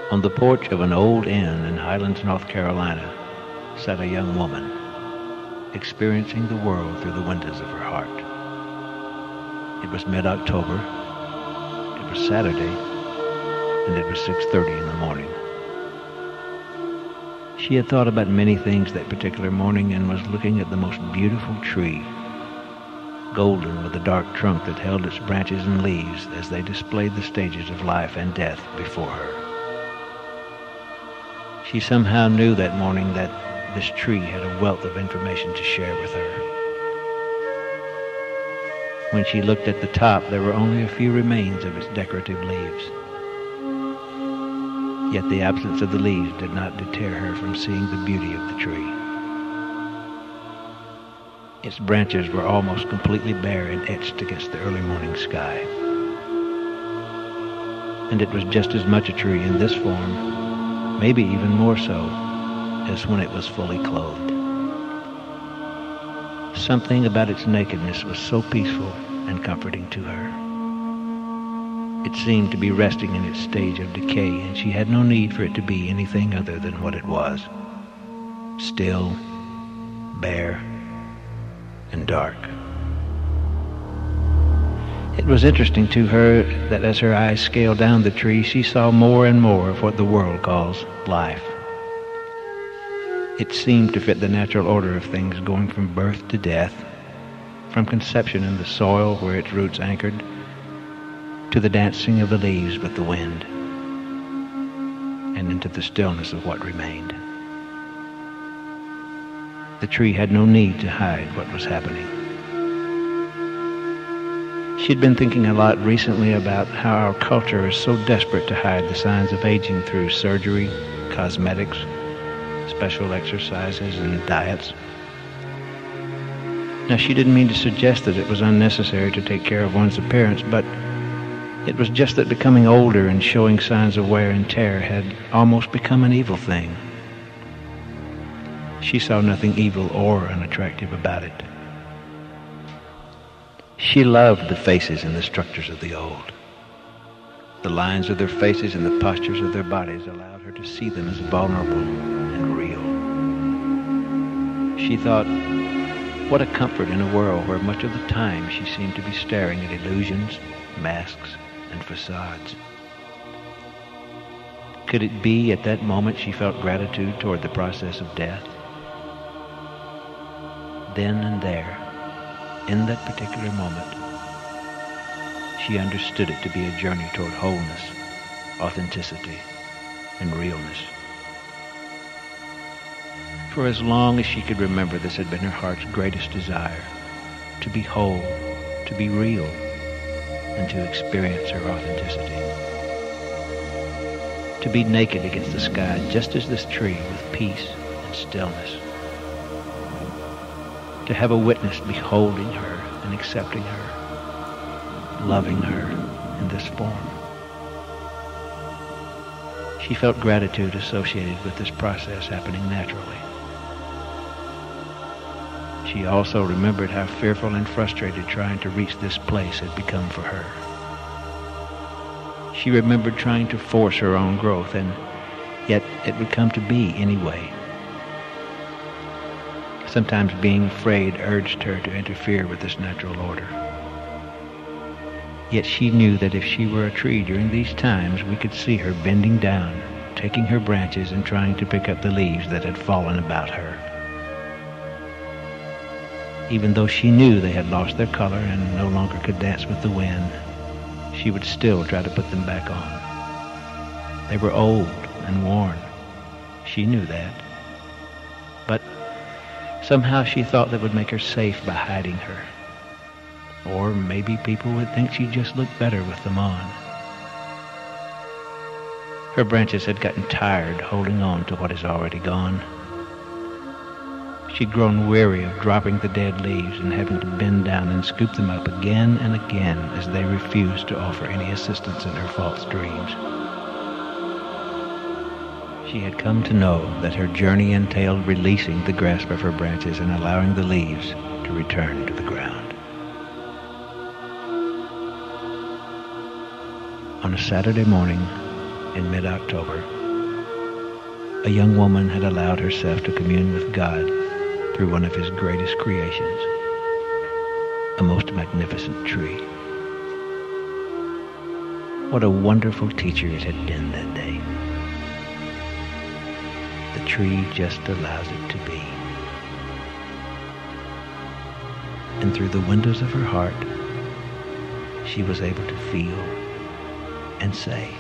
On the porch of an old inn in Highlands, North Carolina, sat a young woman, experiencing the world through the windows of her heart. It was mid-October, it was Saturday, and it was 6:30 in the morning. She had thought about many things that particular morning and was looking at the most beautiful tree, golden with a dark trunk that held its branches and leaves as they displayed the stages of life and death before her. She somehow knew that morning that this tree had a wealth of information to share with her. When she looked at the top, there were only a few remains of its decorative leaves. Yet the absence of the leaves did not deter her from seeing the beauty of the tree. Its branches were almost completely bare and etched against the early morning sky. And it was just as much a tree in this form, maybe even more so, as when it was fully clothed. Something about its nakedness was so peaceful and comforting to her. It seemed to be resting in its stage of decay, and she had no need for it to be anything other than what it was. Still, bare, and dark. It was interesting to her that as her eyes scaled down the tree, she saw more and more of what the world calls life. It seemed to fit the natural order of things, going from birth to death, from conception in the soil where its roots anchored, to the dancing of the leaves with the wind, and into the stillness of what remained. The tree had no need to hide what was happening. She'd been thinking a lot recently about how our culture is so desperate to hide the signs of aging through surgery, cosmetics, special exercises, and diets. Now, she didn't mean to suggest that it was unnecessary to take care of one's appearance, but it was just that becoming older and showing signs of wear and tear had almost become an evil thing. She saw nothing evil or unattractive about it. She loved the faces and the structures of the old. The lines of their faces and the postures of their bodies allowed her to see them as vulnerable and real. She thought, what a comfort in a world where much of the time she seemed to be staring at illusions, masks, and facades. Could it be at that moment she felt gratitude toward the process of death? Then and there, in that particular moment, she understood it to be a journey toward wholeness, authenticity, and realness. For as long as she could remember, this had been her heart's greatest desire, to be whole, to be real, and to experience her authenticity. To be naked against the sky, just as this tree, with peace and stillness. To have a witness beholding her and accepting her, loving her in this form. She felt gratitude associated with this process happening naturally. She also remembered how fearful and frustrated trying to reach this place had become for her. She remembered trying to force her own growth, and yet it would come to be anyway. Sometimes being afraid urged her to interfere with this natural order. Yet she knew that if she were a tree during these times, we could see her bending down, taking her branches and trying to pick up the leaves that had fallen about her. Even though she knew they had lost their color and no longer could dance with the wind, she would still try to put them back on. They were old and worn. She knew that. But somehow she thought that would make her safe by hiding her. Or maybe people would think she just looked better with them on. Her branches had gotten tired holding on to what is already gone. She'd grown weary of dropping the dead leaves and having to bend down and scoop them up again and again as they refused to offer any assistance in her false dreams. She had come to know that her journey entailed releasing the grasp of her branches and allowing the leaves to return to the ground. On a Saturday morning in mid-October, A young woman had allowed herself to commune with God through one of his greatest creations, a most magnificent tree. What a wonderful teacher it had been that day. The tree just allows it to be. And through the windows of her heart, she was able to feel and say,